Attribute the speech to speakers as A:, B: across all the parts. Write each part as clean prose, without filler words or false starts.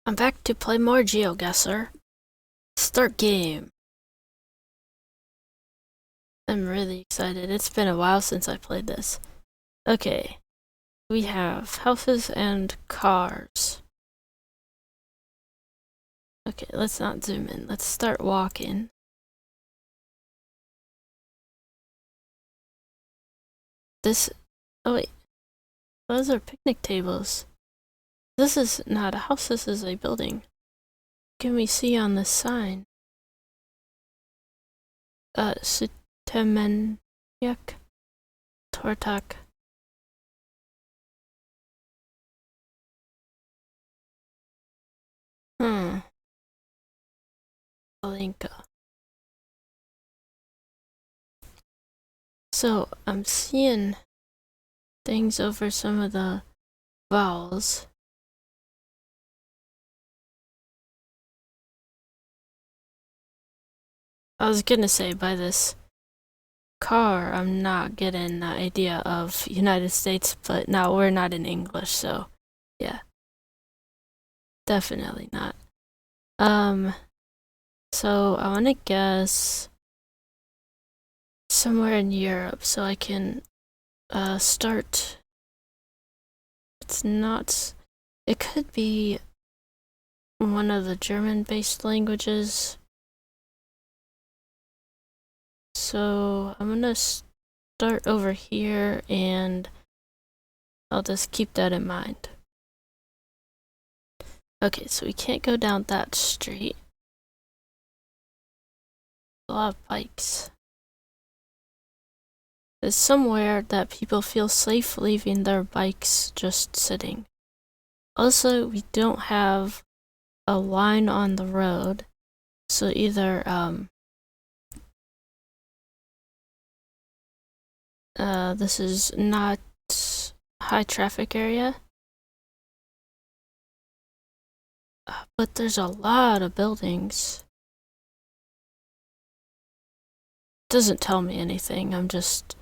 A: I'm back to play more Geoguessr. Start game. I'm really excited. It's been a while since I played this. Okay. We have houses and cars. Okay, let's not zoom in. Let's start walking. Oh wait. Those are picnic tables. This is not a house, this is a building. What can we see on this sign? Sutemenyak Tortak. Alinka. So I'm seeing things over some of the vowels. I was gonna say, by this car, I'm not getting the idea of United States, but now we're not in English, so yeah. Definitely not. So I wanna guess somewhere in Europe so I can start. It's not, it could be one of the German-based languages. So I'm gonna start over here and I'll just keep that in mind. Okay, so we can't go down that street. A lot of bikes. There's somewhere that people feel safe leaving their bikes just sitting. Also, we don't have a line on the road, so either this is not high traffic area, but there's a lot of buildings. Doesn't tell me anything. I'm just,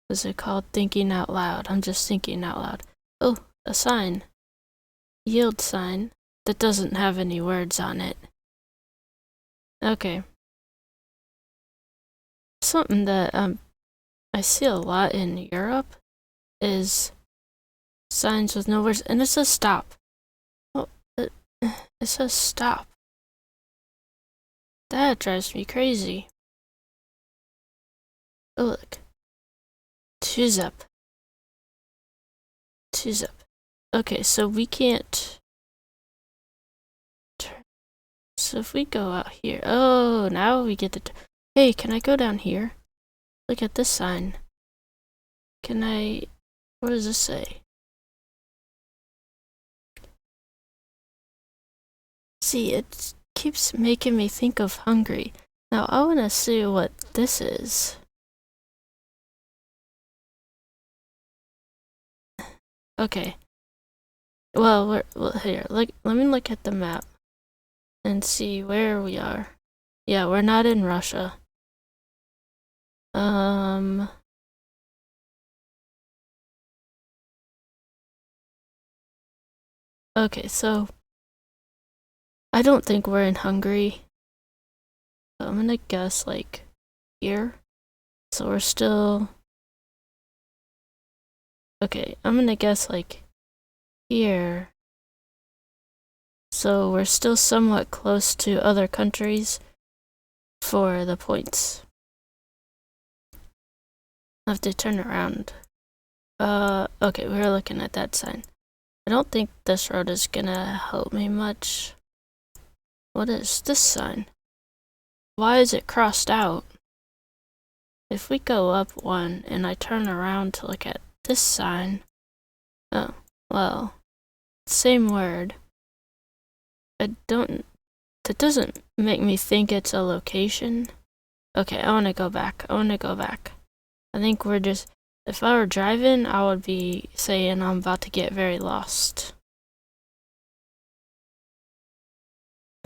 A: what's it called? Thinking out loud. I'm just thinking out loud. Oh, a sign. Yield sign that doesn't have any words on it. Okay. Something that I see a lot in Europe is signs with no words, and it says stop. Oh, it says stop. That drives me crazy. Oh, look. Choose up. Choose up. Okay, so we can't turn. So if we go out here, oh, now we get to. Hey, can I go down here? Look at this sign. Can I? What does this say? See, it keeps making me think of Hungary. Now I want to see what this is. Okay. Well, here. Let me look at the map and see where we are. Yeah, we're not in Russia. Okay, so I don't think we're in Hungary. So I'm gonna guess like here. So we're still. Okay, I'm gonna guess like here. So we're still somewhat close to other countries for the points. I have to turn around. Okay, we're looking at that sign. I don't think this road is gonna help me much. What is this sign? Why is it crossed out? If we go up one and I turn around to look at this sign, oh, well, same word. That doesn't make me think it's a location. Okay, I wanna go back. I think we're just, if I were driving, I would be saying I'm about to get very lost.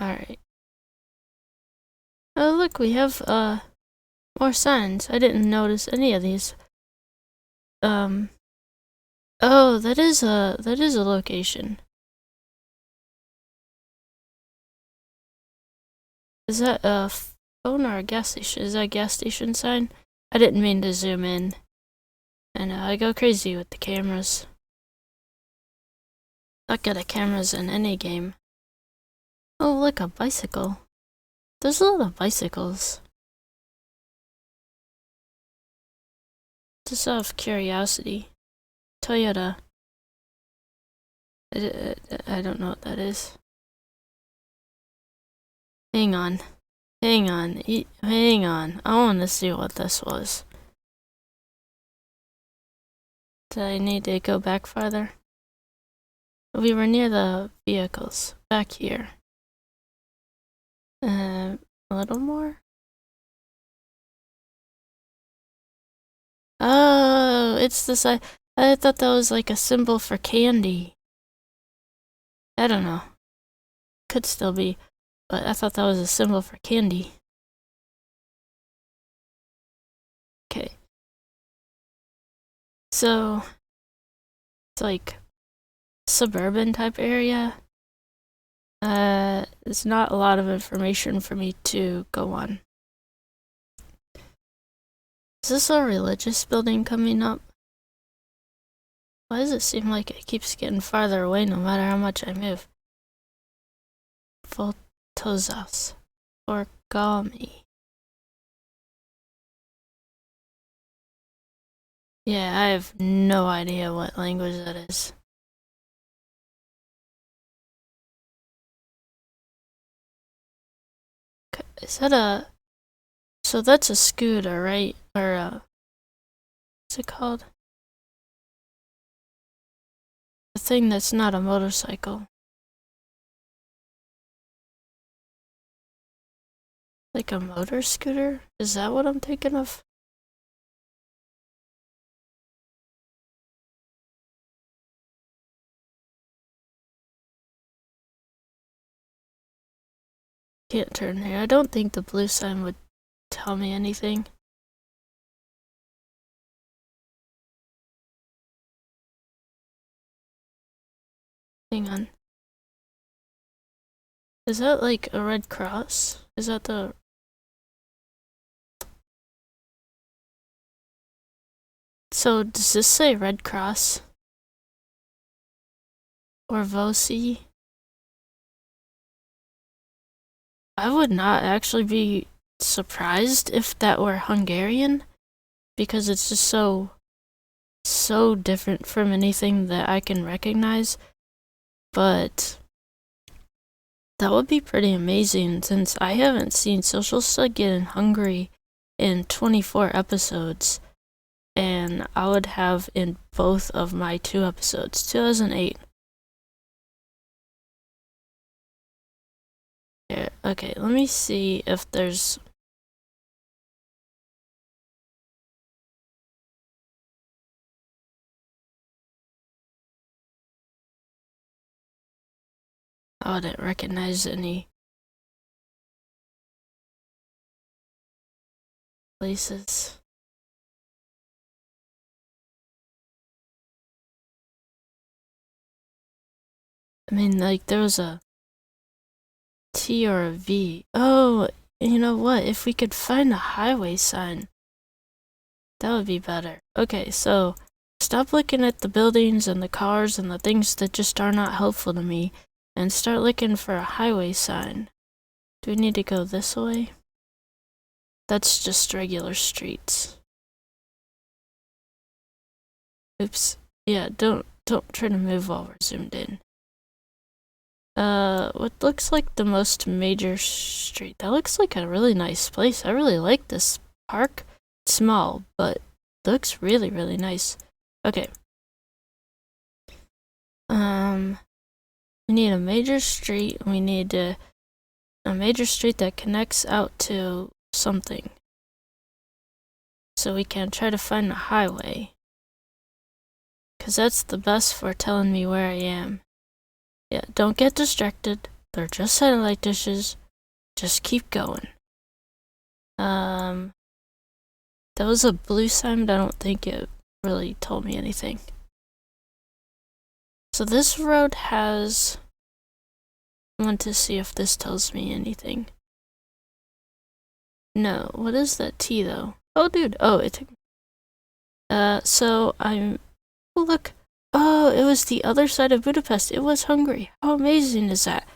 A: Alright. Oh, look, we have, more signs. I didn't notice any of these. Oh, that is a location. Is that a phone or a gas station? Is that a gas station sign? I didn't mean to zoom in. And I go crazy with the cameras. Not good at cameras in any game. Oh, look, a bicycle. There's a lot of bicycles. Just out of curiosity. Toyota. I don't know what that is. Hang on. Hang on. Hang on. I want to see what this was. Do I need to go back farther? We were near the vehicles. Back here. A little more? Oh, it's the side. I thought that was like a symbol for candy. I don't know. Could still be, but I thought that was a symbol for candy. Okay. So, it's like suburban type area. It's not a lot of information for me to go on. Is this a religious building coming up? Why does it seem like it keeps getting farther away no matter how much I move? Voltozas. Origami. Yeah, I have no idea what language that is. Is that a... So that's a scooter, right? Or a... What's it called? A thing that's not a motorcycle. Like a motor scooter? Is that what I'm thinking of? Can't turn here. I don't think the blue sign would tell me anything. Hang on. Is that like a red cross? Is that the... So does this say Red Cross? Or VOCI? I would not actually be surprised if that were Hungarian, because it's just so different from anything that I can recognize. But that would be pretty amazing, since I haven't seen Social Slug get in Hungary in 24 episodes, and I would have in both of my 2 episodes, 2008. Yeah, okay, let me see if there's... I wouldn't recognize any places. I mean, like, there was a T or a V. Oh, you know what? If we could find a highway sign, that would be better. Okay, so stop looking at the buildings and the cars and the things that just are not helpful to me, and start looking for a highway sign. Do we need to go this way? That's just regular streets. Oops. Yeah, don't try to move while we're zoomed in. What looks like the most major street. That looks like a really nice place. I really like this park. It's small, but looks really, really nice. Okay. We need a major street. We need a major street that connects out to something. So we can try to find a highway. 'Cause that's the best for telling me where I am. Yeah, don't get distracted. They're just satellite dishes. Just keep going. That was a blue sign, but I don't think it really told me anything. So this road has... I want to see if this tells me anything. No, what is that T though? Oh, dude. Oh, it took. So I'm. Oh, look. Oh, it was the other side of Budapest. It was Hungary. How amazing is that?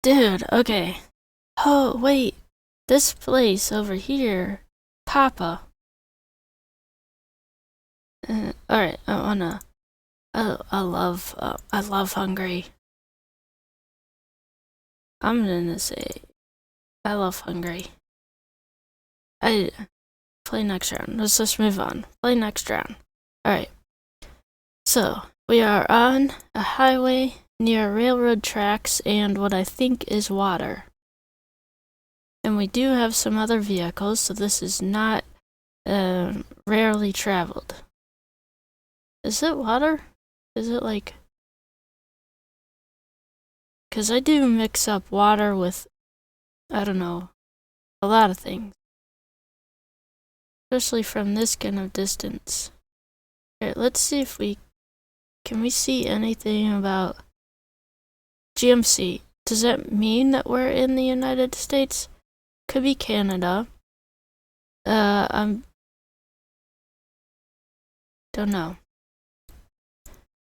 A: Dude. Okay. Oh, wait. This place over here, Papa. All right. I wanna. I love Hungary. I'm gonna say I love Hungary. I play next round. Let's just move on. Play next round. Alright. So, we are on a highway near railroad tracks and what I think is water. And we do have some other vehicles, so this is not rarely traveled. Is it water? Is it like... Because I do mix up water with, I don't know, a lot of things. Especially from this kind of distance. Alright, let's see if we... Can we see anything about GMC? Does that mean that we're in the United States? Could be Canada. Don't know.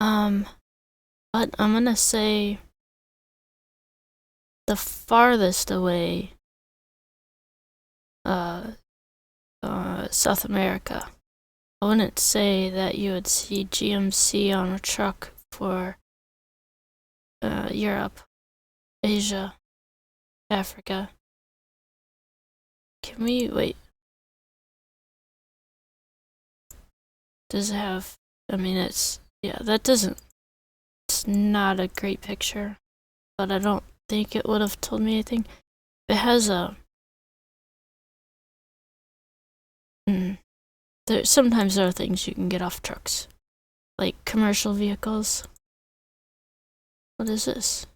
A: But I'm gonna say the farthest away, South America. I wouldn't say that you would see GMC on a truck for Europe, Asia, Africa. Can we wait? Does it have? I mean, it's that doesn't. It's not a great picture, but I don't think it would have told me anything. It has a. Sometimes there are things you can get off trucks, like commercial vehicles. What is this?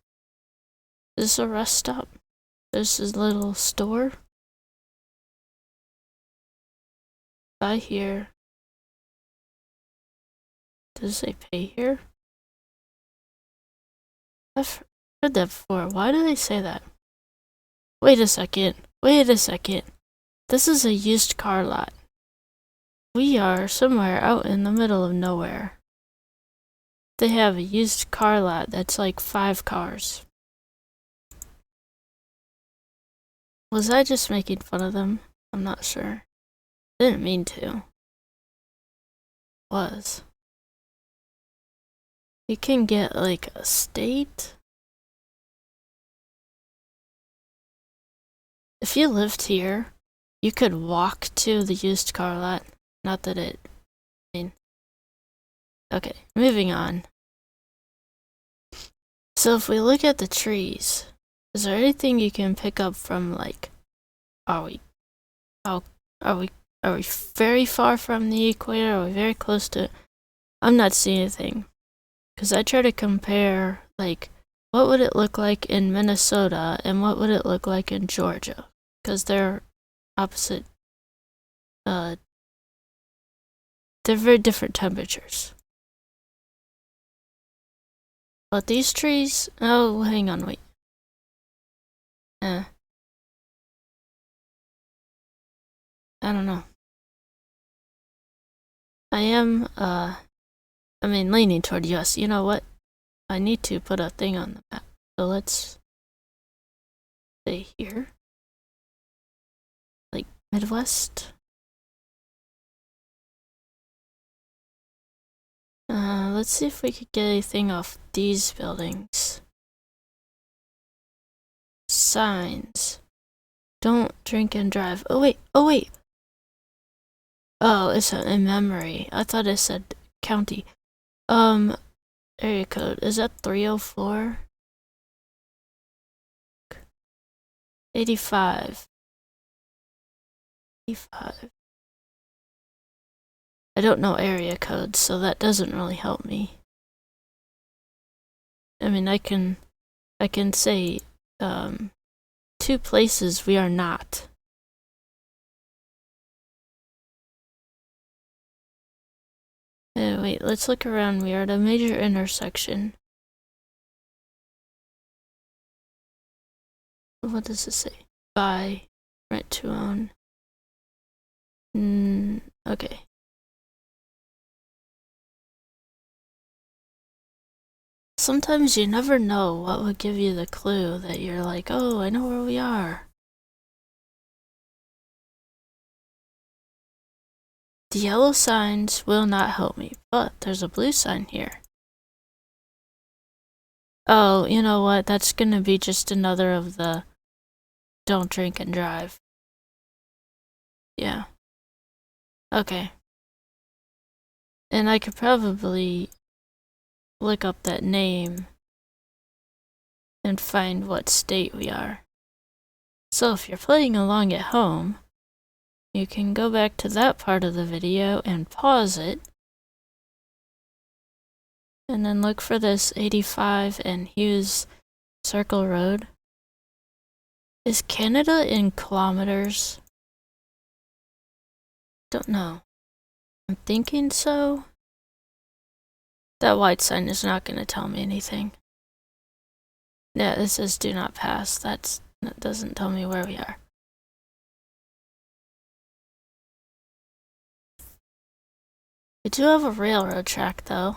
A: Is this a rest stop? There's a little store. Buy here. Does it say pay here? I've heard that before. Why do they say that? Wait a second. Wait a second. This is a used car lot. We are somewhere out in the middle of nowhere. They have a used car lot that's like 5 cars. Was I just making fun of them? I'm not sure. I didn't mean to. Was. You can get like a state. If you lived here, you could walk to the used car lot. Not that it. I mean. Okay, moving on. So if we look at the trees, is there anything you can pick up from like? Are we very far from the equator? Are we very close to it? I'm not seeing anything. Because I try to compare, like, what would it look like in Minnesota and what would it look like in Georgia? Because they're opposite, they're very different temperatures. But these trees, oh, hang on, wait. I don't know. I am, leaning toward yes. You know what? I need to put a thing on the map. So let's say here. Like Midwest. Let's see if we could get anything off these buildings. Signs. Don't drink and drive. Oh wait. Oh, it's in memory. I thought it said county. Area code. Is that 304? 85. 85. I don't know area codes, so that doesn't really help me. I mean, I can say 2 places we are not. Wait, let's look around. We are at a major intersection. What does it say? Buy, rent to own. Okay. Sometimes you never know what would give you the clue that you're like, oh, I know where we are. The yellow signs will not help me, but there's a blue sign here. Oh, you know what? That's gonna be just another of the don't drink and drive. Yeah. Okay. And I could probably look up that name and find what state we are. So if you're playing along at home, you can go back to that part of the video and pause it. And then look for this 85 and Hughes Circle Road. Is Canada in kilometers? Don't know. I'm thinking so. That white sign is not going to tell me anything. Yeah, it says do not pass. That doesn't tell me where we are. We do have a railroad track though.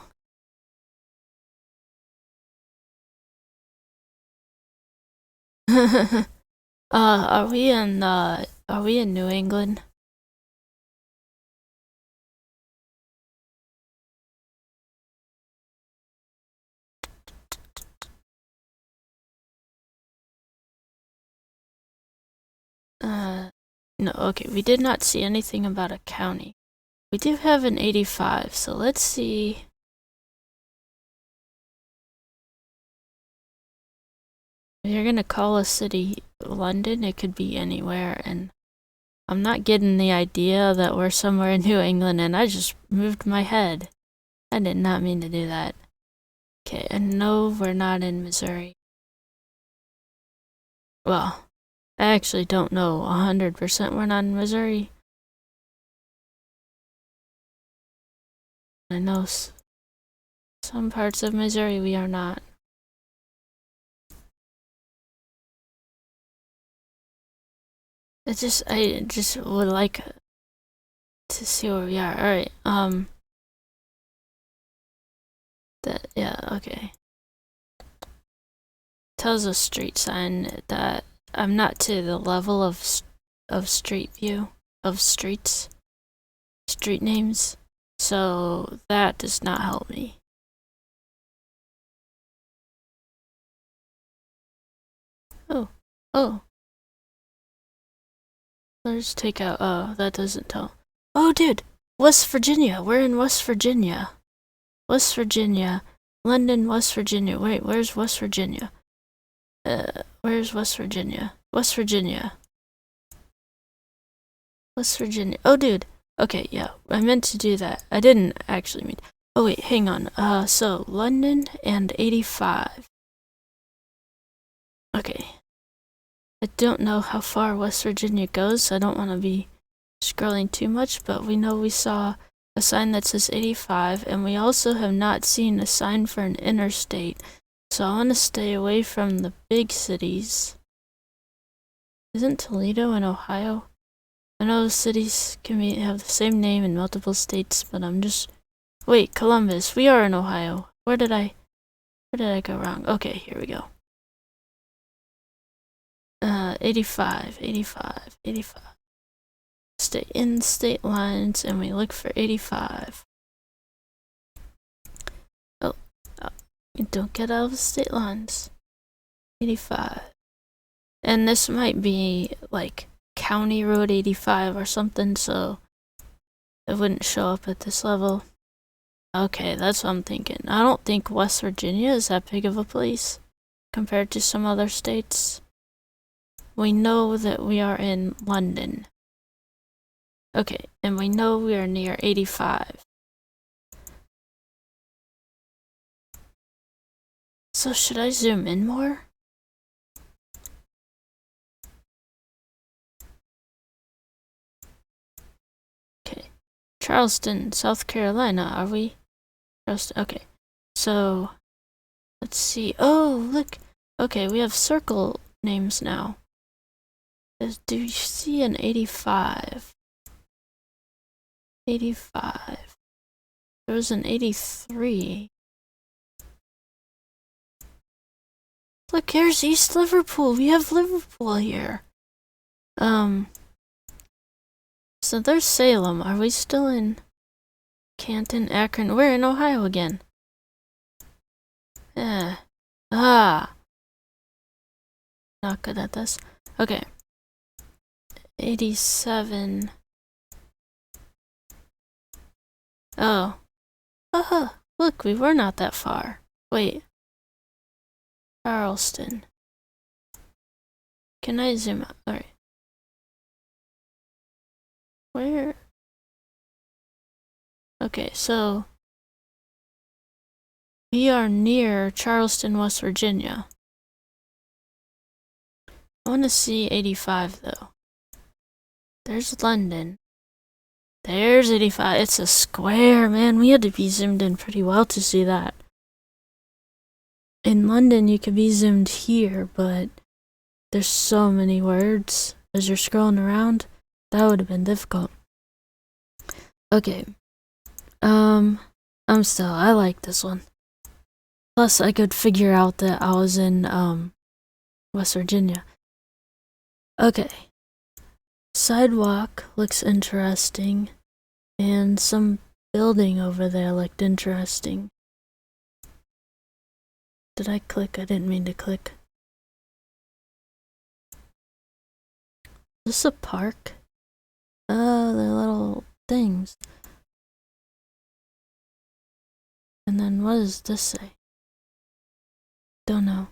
A: Are we in New England? No, okay, we did not see anything about a county. We do have an 85, so let's see. If you're gonna call a city London, it could be anywhere, and I'm not getting the idea that we're somewhere in New England, and I just moved my head. I did not mean to do that. Okay, and no, we're not in Missouri. Well, I actually don't know 100% we're not in Missouri. I know some parts of Missouri we are not. I just would like to see where we are. Alright, yeah, okay. Tells a street sign that I'm not to the level of Streetview, of street names, so that does not help me. Oh. Let's take out, oh, that doesn't tell. Oh, dude, West Virginia, we're in West Virginia. West Virginia, London, West Virginia. Wait, where's West Virginia? Where's West Virginia? West Virginia. West Virginia. Oh, dude. Okay, yeah, I meant to do that. I didn't actually mean. Oh, wait, hang on. So London and 85. Okay. I don't know how far West Virginia goes, so I don't want to be scrolling too much, but we know we saw a sign that says 85, and we also have not seen a sign for an interstate, so I want to stay away from the big cities. Isn't Toledo in Ohio? I know cities can have the same name in multiple states, but I'm just... Wait, Columbus, we are in Ohio. Where did I go wrong? Okay, here we go. 85. Stay in state lines and we look for 85. Oh, don't get out of the state lines. 85. And this might be like County Road 85 or something, so it wouldn't show up at this level. Okay, that's what I'm thinking. I don't think West Virginia is that big of a place compared to some other states. We know that we are in London. Okay, and we know we are near 85. So should I zoom in more? Okay, Charleston, South Carolina, are we? Charleston, okay. So, let's see. Oh, look. Okay, we have circle names now. Do you see an 85? 85. There was an 83. Look, here's East Liverpool. We have Liverpool here. So there's Salem. Are we still in Canton, Akron? We're in Ohio again. Yeah. Not good at this. Okay. 87. Oh. Look, we were not that far. Wait. Charleston. Can I zoom out? Alright. Where? Okay, so we are near Charleston, West Virginia. I want to see 85 though. There's London. There's 85. It's a square, man. We had to be zoomed in pretty well to see that. In London, you could be zoomed here, but there's so many words as you're scrolling around. That would have been difficult. Okay. I like this one. Plus, I could figure out that I was in, West Virginia. Okay. Sidewalk looks interesting. And some building over there looked interesting. Did I click? I didn't mean to click. Is this a park? They're little things. And then what does this say? Don't know.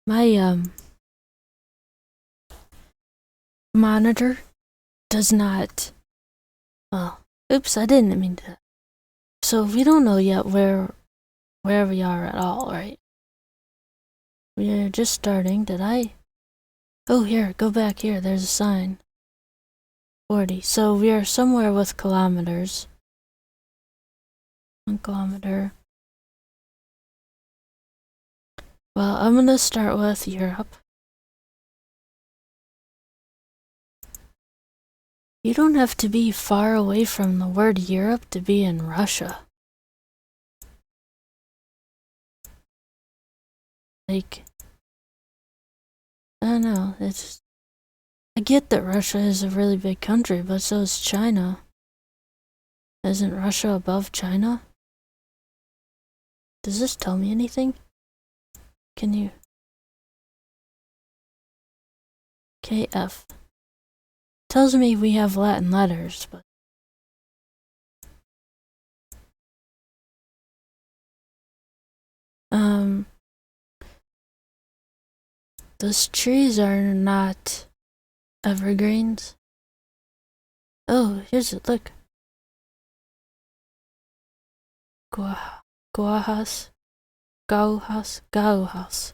A: My, monitor does not... Well, oops, I didn't mean to. So we don't know yet where we are at all, right? We are just starting. Did I? Oh, here, go back here. There's a sign. 40. So we are somewhere with kilometers. 1 kilometer. Well, I'm gonna start with Europe. You don't have to be far away from the word Europe to be in Russia. Like, I don't know, I get that Russia is a really big country, but so is China. Isn't Russia above China? Does this tell me anything? Can you? KF. Tells me we have Latin letters, but... Those trees are not evergreens. Oh, here's it, look. Gauhaus. Nacionais.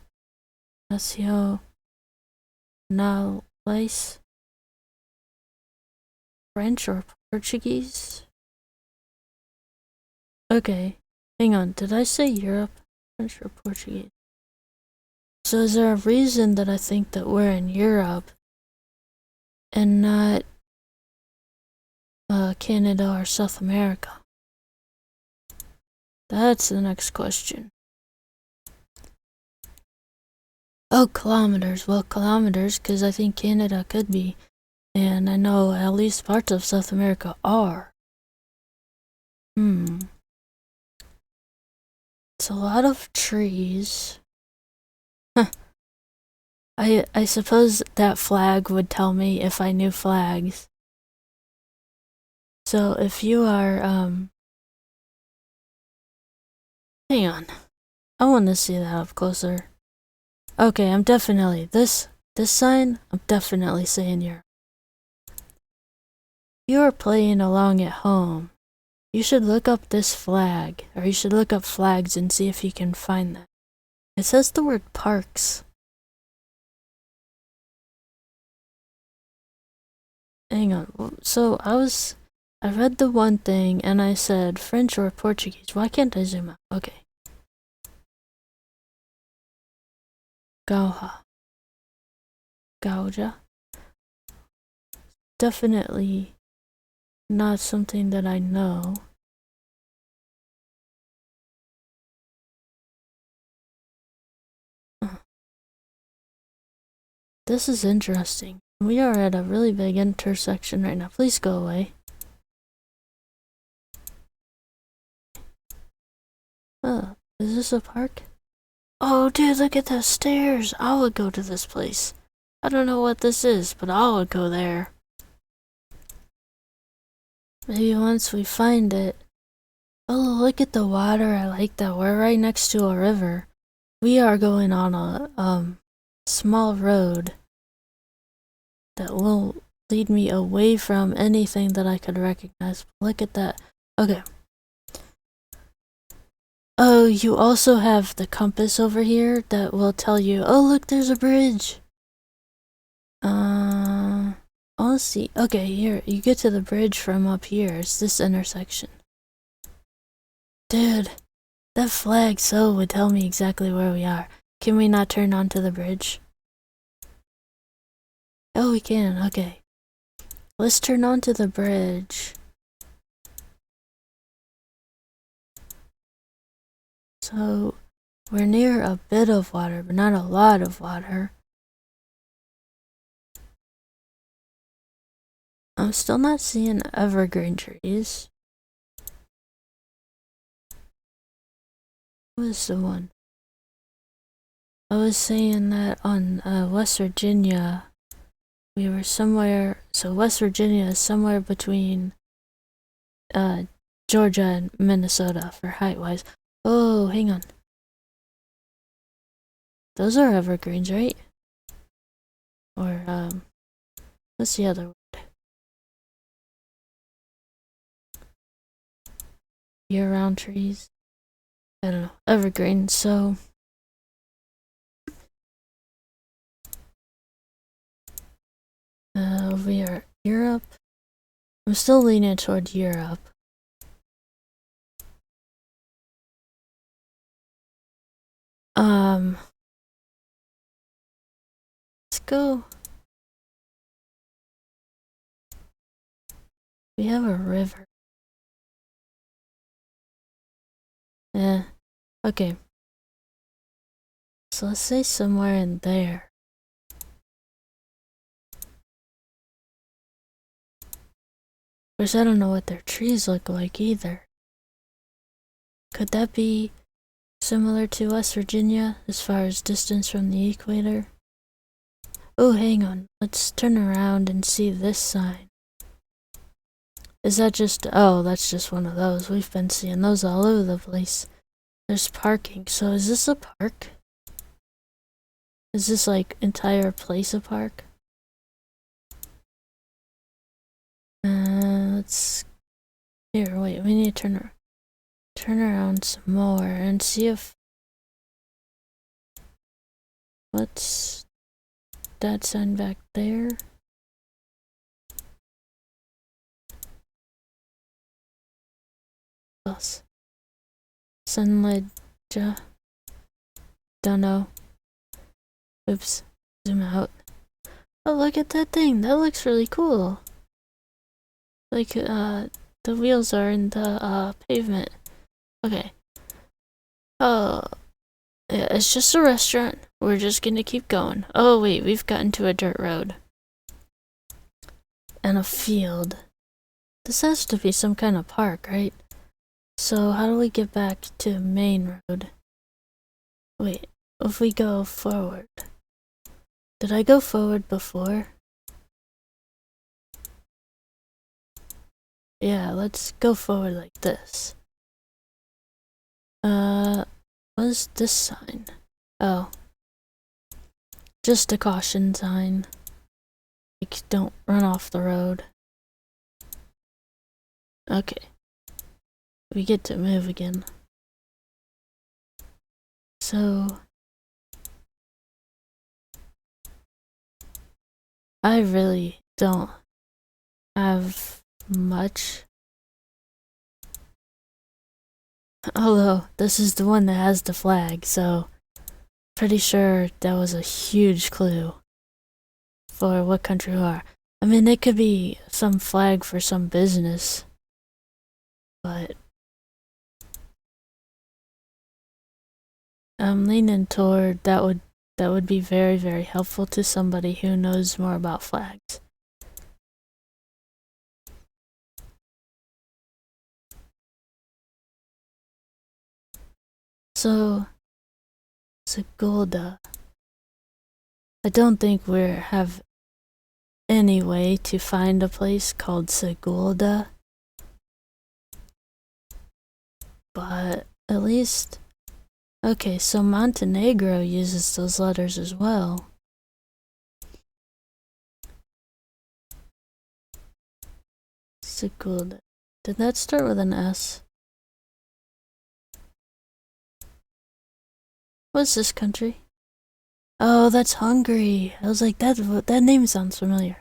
A: French or Portuguese? Okay, hang on, did I say Europe? French or Portuguese? So is there a reason that I think that we're in Europe and not Canada or South America? That's the next question. Oh, kilometers. Well, kilometers, because I think Canada could be. And I know at least parts of South America are. It's a lot of trees. I suppose that flag would tell me if I knew flags. So if you are, hang on. I want to see that up closer. Okay, I'm definitely, this sign, I'm definitely saying Europe. You are playing along at home. You should look up this flag, or you should look up flags and see if you can find that. It says the word parks. Hang on, so I read the one thing and I said French or Portuguese. Why can't I zoom out? Okay. Gauja. Gauja. Definitely not something that I know. This is interesting. We are at a really big intersection right now. Please go away. Oh, is this a park? Oh, dude, look at those stairs. I would go to this place. I don't know what this is, but I would go there. Maybe once we find it. Oh, look at the water. I like that. We're right next to a river. We are going on a small road that will lead me away from anything that I could recognize. Look at that. Okay. Oh, you also have the compass over here that will tell you, oh, look, there's a bridge. Let's see. Okay, here, you get to the bridge from up here. It's this intersection. Dude, that flag so would tell me exactly where we are. Can we not turn onto the bridge? Oh, we can. Okay. Let's turn onto the bridge. So, we're near a bit of water, but not a lot of water. I'm still not seeing evergreen trees. What was the one? I was saying that on West Virginia, we were somewhere. So West Virginia is somewhere between Georgia and Minnesota for height-wise. Oh, hang on. Those are evergreens, right? Or what's the other word? Year-round trees. I don't know. Evergreen. So we are Europe. I'm still leaning toward Europe. Let's go. We have a river. Okay. So let's say somewhere in there. Of course, I don't know what their trees look like either. Could that be similar to West Virginia as far as distance from the equator? Oh, hang on. Let's turn around and see this sign. Is that just... Oh, that's just one of those. We've been seeing those all over the place. There's parking. So is this a park? Is this like entire place a park? Let's... Here, wait. We need to turn around some more and see if... What's that sign back there? Else. Sunlight. Don't know. Oops. Zoom out. Oh, look at that thing. That looks really cool. Like, the wheels are in the, pavement. Okay. Oh. Yeah, it's just a restaurant. We're just gonna keep going. Oh, wait. We've gotten to a dirt road. And a field. This has to be some kind of park, right? So, how do we get back to main road? Wait. If we go forward. Did I go forward before? Yeah, let's go forward like this. What is this sign? Oh. Just a caution sign. Like, don't run off the road. Okay. We get to move again. So... I really don't have much. Although, this is the one that has the flag, so pretty sure that was a huge clue for what country we are. I mean, it could be some flag for some business, but I'm leaning toward that would be very, very helpful to somebody who knows more about flags. So, Segulda. I don't think we have any way to find a place called Segulda, but at least, okay, so Montenegro uses those letters as well. Segulda. Did that start with an S? What's this country? Oh, that's Hungary. I was like, that name sounds familiar.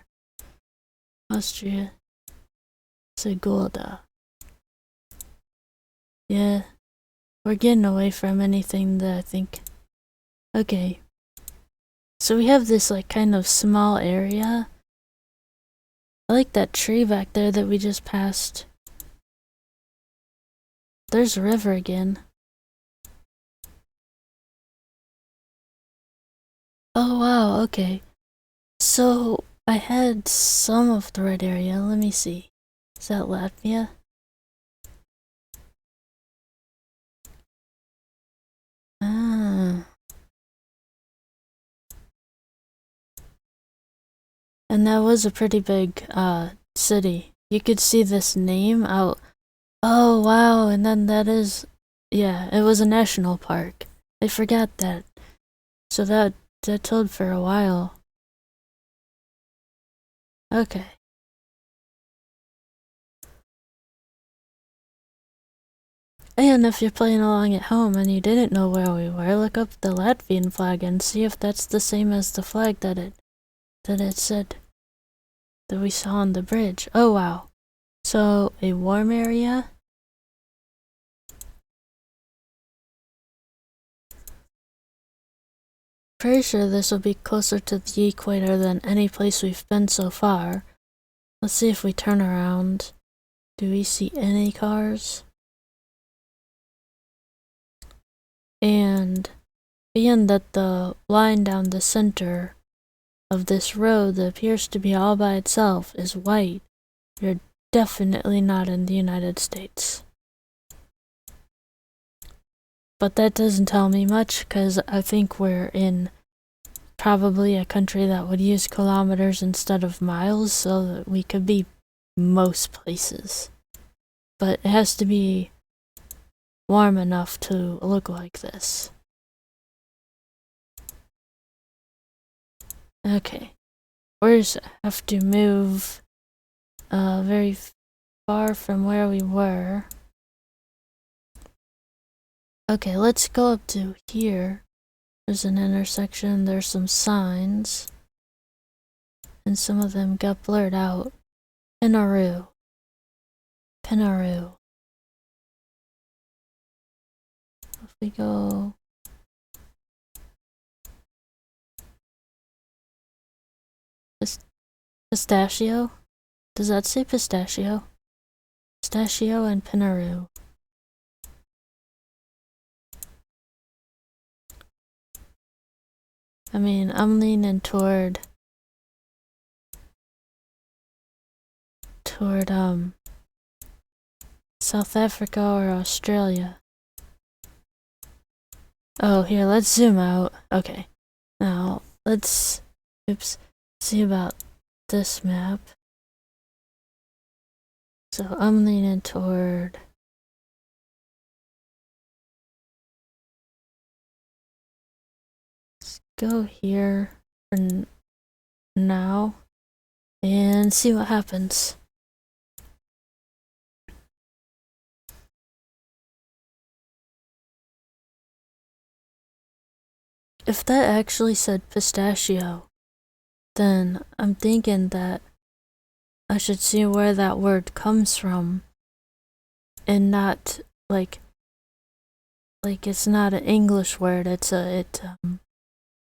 A: Austria. Segulda. Yeah. We're getting away from anything that I think... Okay. So we have this like kind of small area. I like that tree back there that we just passed. There's a river again. Oh wow, okay. So I had some of the right area. Let me see. Is that Latvia? Ah. And that was a pretty big city. You could see this name out. Oh wow, and then that is, yeah, it was a national park. I forgot that. So that told for a while. Okay. And if you're playing along at home and you didn't know where we were, look up the Latvian flag and see if that's the same as the flag that it said that we saw on the bridge. Oh wow. So a warm area? Pretty sure this will be closer to the equator than any place we've been so far. Let's see if we turn around. Do we see any cars? And being that the line down the center of this road that appears to be all by itself is white, you're definitely not in the United States. But that doesn't tell me much, because I think we're in probably a country that would use kilometers instead of miles, so that we could be most places. But it has to be warm enough to look like this. Okay. We just have to move very far from where we were. Okay, let's go up to here. There's an intersection, there's some signs. And some of them got blurred out. Pinaroo. Pinaroo. If we go... Pistachio? Does that say pistachio? Pistachio and Pinaroo. I mean, I'm leaning toward South Africa or Australia. Oh, here, let's zoom out. Okay. Now, let's see about this map. So I'm leaning toward go here for now and see what happens. If that actually said pistachio, then I'm thinking that I should see where that word comes from and not like it's not an English word, it's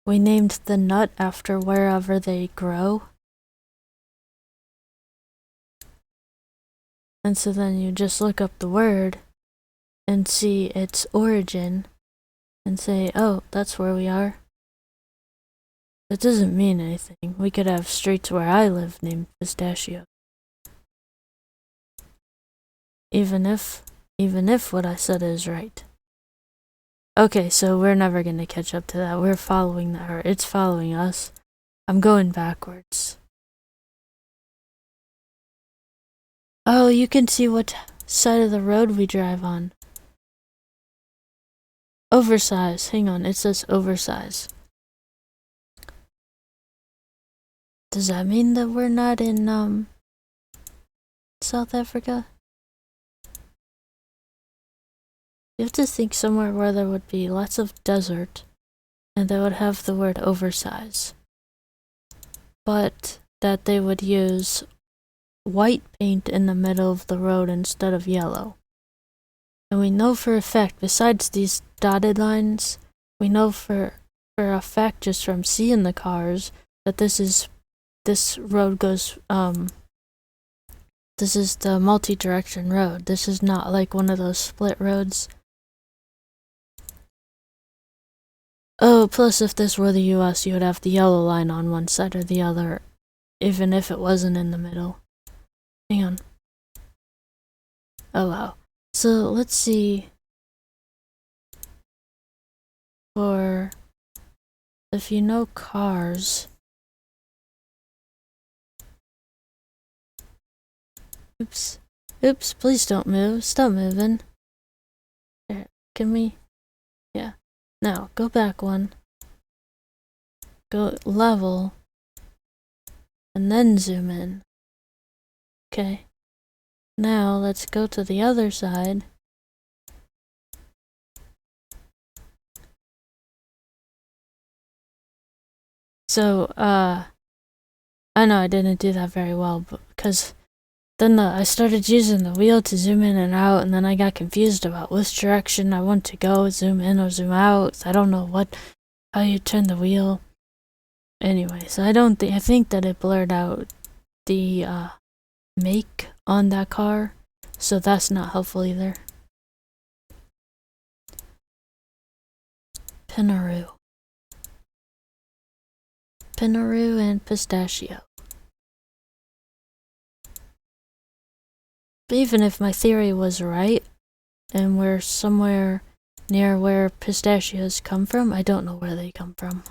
A: we named the nut after wherever they grow. And so then you just look up the word and see its origin and say, oh, that's where we are. It doesn't mean anything. We could have streets where I live named Pistachio. Even if what I said is right. Okay, so we're never gonna catch up to that. We're following that, or it's following us. I'm going backwards. Oh, you can see what side of the road we drive on. Oversize. Hang on, it says oversize. Does that mean that we're not in South Africa? You have to think somewhere where there would be lots of desert and they would have the word oversize. But that they would use white paint in the middle of the road instead of yellow. And we know for a fact, besides these dotted lines, we know for a fact just from seeing the cars that this road goes, this is the multi-direction road. This is not like one of those split roads. Oh, plus if this were the US, you would have the yellow line on one side or the other, even if it wasn't in the middle. Hang on. Oh wow. So let's see. For if you know cars. Oops. Oops, please don't move. Stop moving. There, can we? Yeah. Now, go back one. Go level. And then zoom in. Okay. Now, let's go to the other side. So, I know I didn't do that very well, but because then I started using the wheel to zoom in and out, and then I got confused about which direction I want to go, zoom in or zoom out. I don't know how you turn the wheel. Anyway, so I think that it blurred out the make on that car, so that's not helpful either. Pinaroo and pistachio. But even if my theory was right, and we're somewhere near where pistachios come from, I don't know where they come from.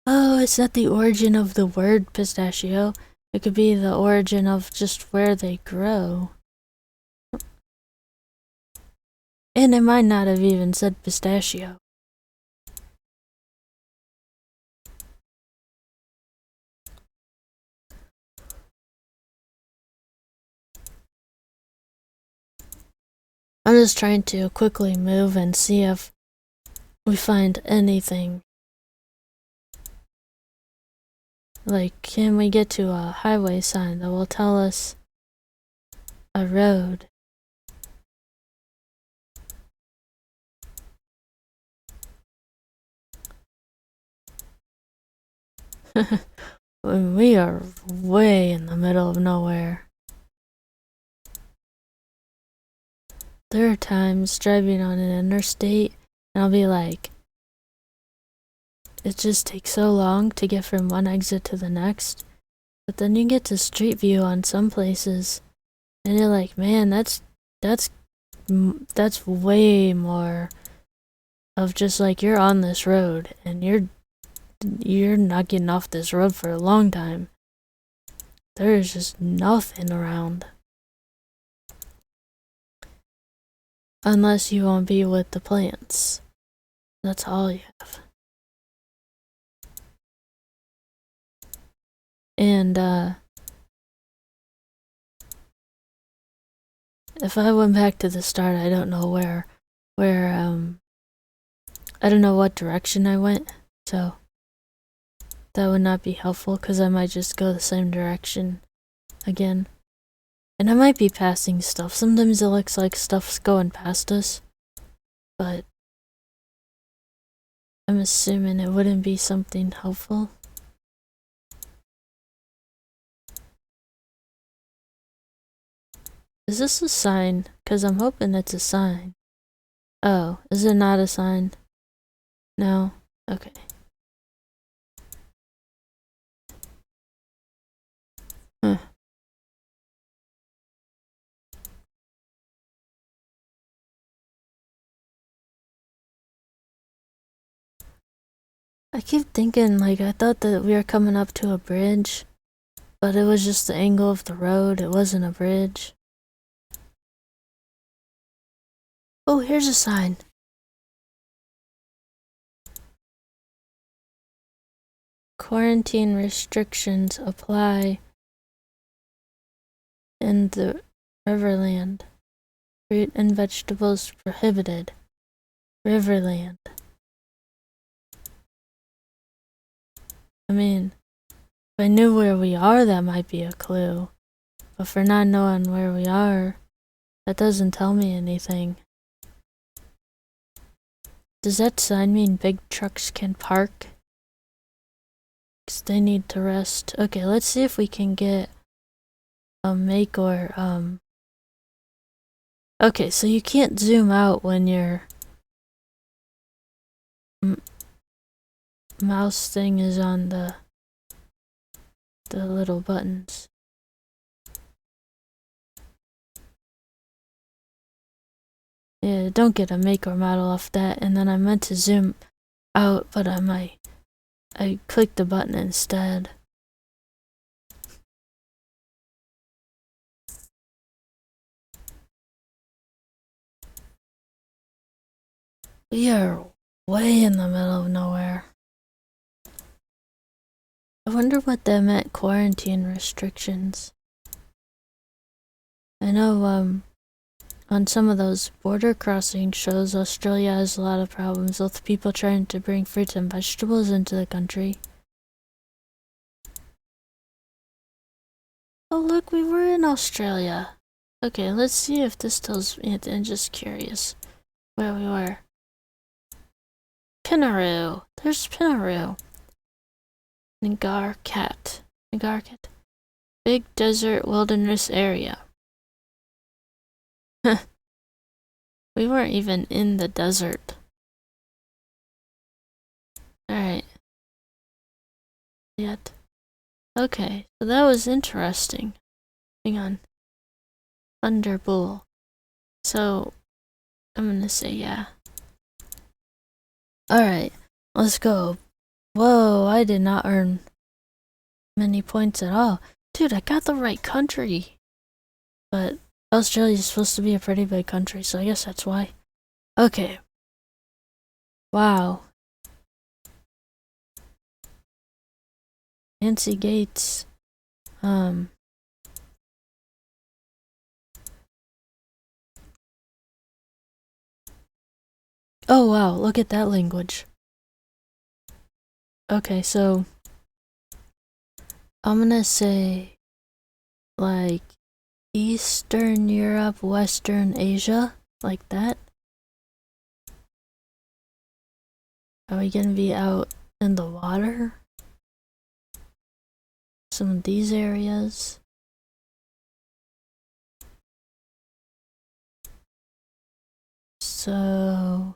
A: Oh, is that the origin of the word pistachio? It could be the origin of just where they grow. And it might not have even said pistachio. I'm just trying to quickly move and see if we find anything. Like, can we get to a highway sign that will tell us a road? We are way in the middle of nowhere. There are times driving on an interstate and I'll be like, it just takes so long to get from one exit to the next. But then you get to Street View on some places and you're like, man, that's way more of just like you're on this road and you're not getting off this road for a long time. There's just nothing around. Unless you want to be with the plants. That's all you have. And if I went back to the start, I don't know where I don't know what direction I went, so that would not be helpful because I might just go the same direction again. And I might be passing stuff. Sometimes it looks like stuff's going past us, but I'm assuming it wouldn't be something helpful. Is this a sign? Because I'm hoping it's a sign. Oh, is it not a sign? No? Okay. Huh. I keep thinking, like, I thought that we were coming up to a bridge, but it was just the angle of the road. It wasn't a bridge. Oh, here's a sign. Quarantine restrictions apply in the Riverland. Fruit and vegetables prohibited. Riverland. I mean, if I knew where we are, that might be a clue. But for not knowing where we are, that doesn't tell me anything. Does that sign mean big trucks can park? 'Cause they need to rest. Okay, let's see if we can get a make or Okay, so you can't zoom out when your mouse thing is on the little buttons. Yeah, don't get a make or model off that. And then I meant to zoom out, but I clicked the button instead. We are way in the middle of nowhere. I wonder what that meant, quarantine restrictions. I know, on some of those border crossing shows, Australia has a lot of problems with people trying to bring fruits and vegetables into the country. Oh look, we were in Australia. Okay, let's see if this tells me. I'm just curious where we were. Pinaroo. There's Pinaroo. Nagarkat. Big desert wilderness area. We weren't even in the desert. Alright. Yet. Okay, so that was interesting. Hang on. Thunderbull. So, I'm gonna say yeah. Alright, let's go. Whoa, I did not earn many points at all. Dude, I got the right country. But Australia's supposed to be a pretty big country, so I guess that's why. Okay. Wow. Fancy gates. Oh wow, look at that language. Okay, so I'm gonna say like Eastern Europe, Western Asia, like that. Are we gonna be out in the water? Some of these areas. So,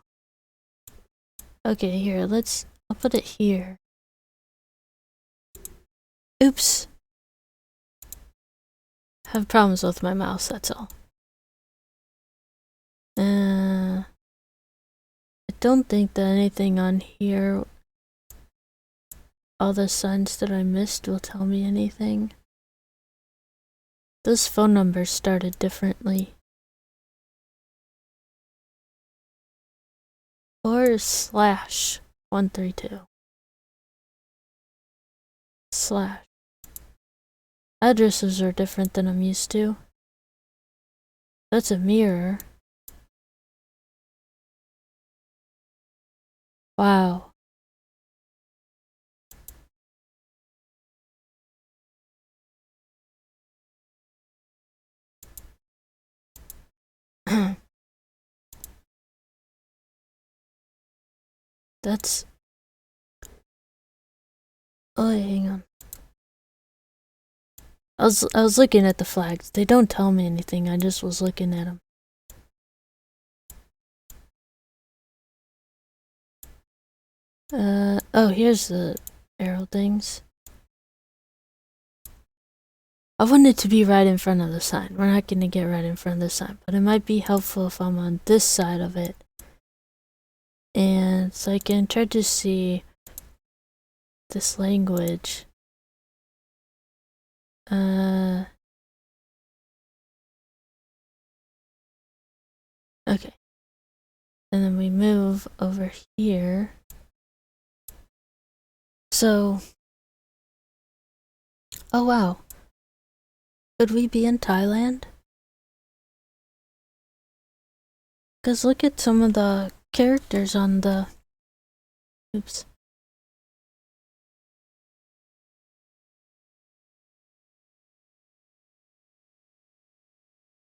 A: okay, here, I'll put it here. Oops. Have problems with my mouse, that's all. I don't think that anything on here, all the signs that I missed will tell me anything. Those phone numbers started differently. Or /132. Slash. Addresses are different than I'm used to. That's a mirror. Wow. That's Oh, wait, hang on. I was looking at the flags. They don't tell me anything. I just was looking at them. Oh, here's the arrow things. I want it to be right in front of the sign. We're not gonna get right in front of the sign, but it might be helpful if I'm on this side of it. And so I can try to see this language. Okay. And then we move over here. So, oh wow. Could we be in Thailand? Because look at some of the characters on the... Oops.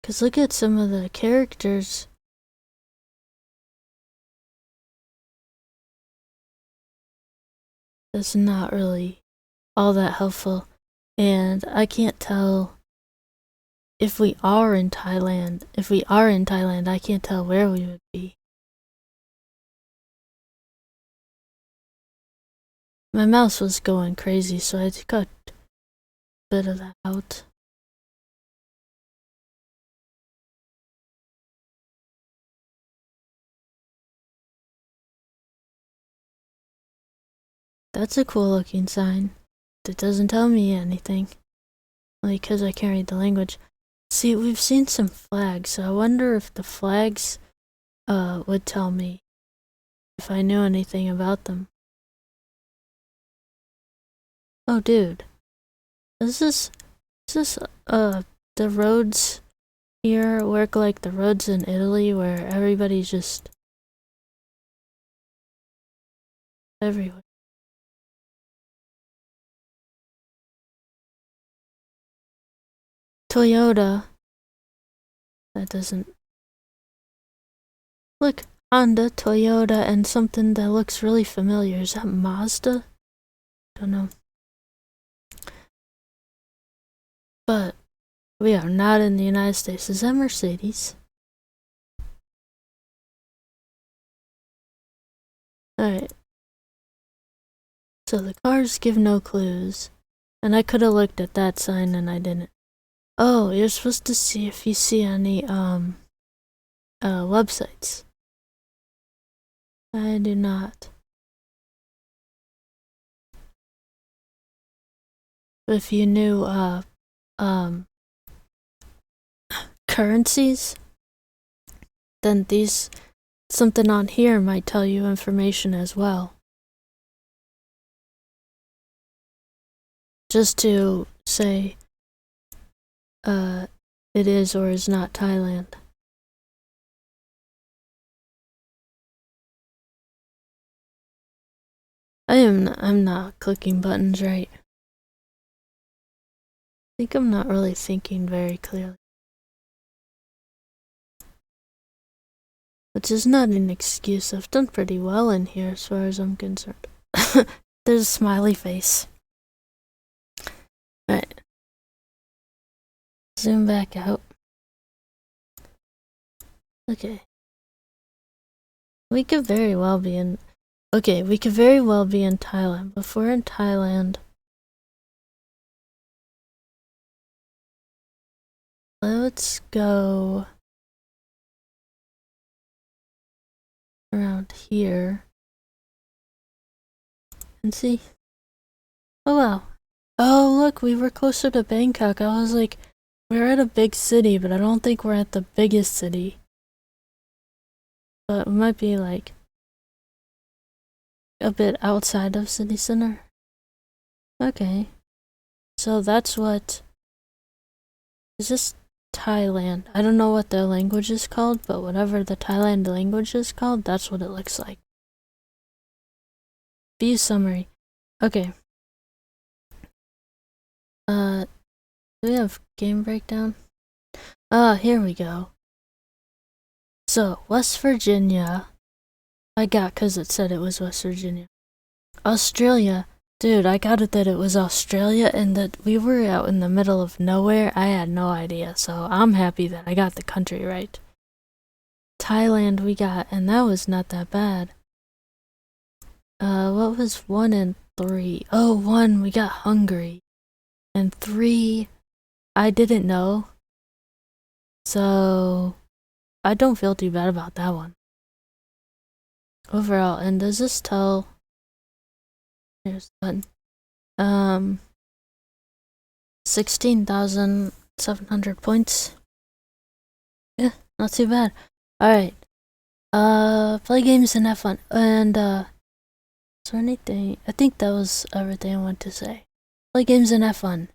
A: Because look at some of the characters. That's not really all that helpful. And I can't tell if we are in Thailand. If we are in Thailand, I can't tell where we would be. My mouse was going crazy, so I cut a bit of that out. That's a cool looking sign. That doesn't tell me anything. Only because I can't read the language. See, we've seen some flags, so I wonder if the flags would tell me if I knew anything about them. Oh, dude. Is this the roads here work like the roads in Italy where everybody's just everywhere? Toyota. That doesn't... Look, Honda, Toyota, and something that looks really familiar. Is that Mazda? Don't know. But we are not in the United States. Is that Mercedes? Alright. So the cars give no clues. And I could have looked at that sign and I didn't. Oh, you're supposed to see if you see any websites. I do not. But if you knew currencies, then something on here might tell you information as well. Just to say it is or is not Thailand. I'm not clicking buttons right. I think I'm not really thinking very clearly. Which is not an excuse. I've done pretty well in here as far as I'm concerned. There's a smiley face. Alright. Zoom back out. Okay. We could very well be in... Okay, we could very well be in Thailand. But if we're in Thailand... Let's go... around here. And see. Oh wow. Oh look, we were closer to Bangkok. I was like, we're at a big city, but I don't think we're at the biggest city. But we might be like a bit outside of city center. Okay. So that's what... Is this Thailand? I don't know what the language is called, but whatever the Thailand language is called, that's what it looks like. View summary. Okay. Do we have game breakdown? Here we go. So, West Virginia. I got because it said it was West Virginia. Australia, Dude, I got it that it was Australia and that we were out in the middle of nowhere. I had no idea, so I'm happy that I got the country right. Thailand we got, and that was not that bad. What was 1 and 3? Oh, 1, we got Hungary. And 3, I didn't know. So, I don't feel too bad about that one. Overall, and does this tell... Here's the button. 16,700 points. Yeah, not too bad. Alright. Play games and have fun. And, is there anything? I think that was everything I wanted to say. Play games and have fun.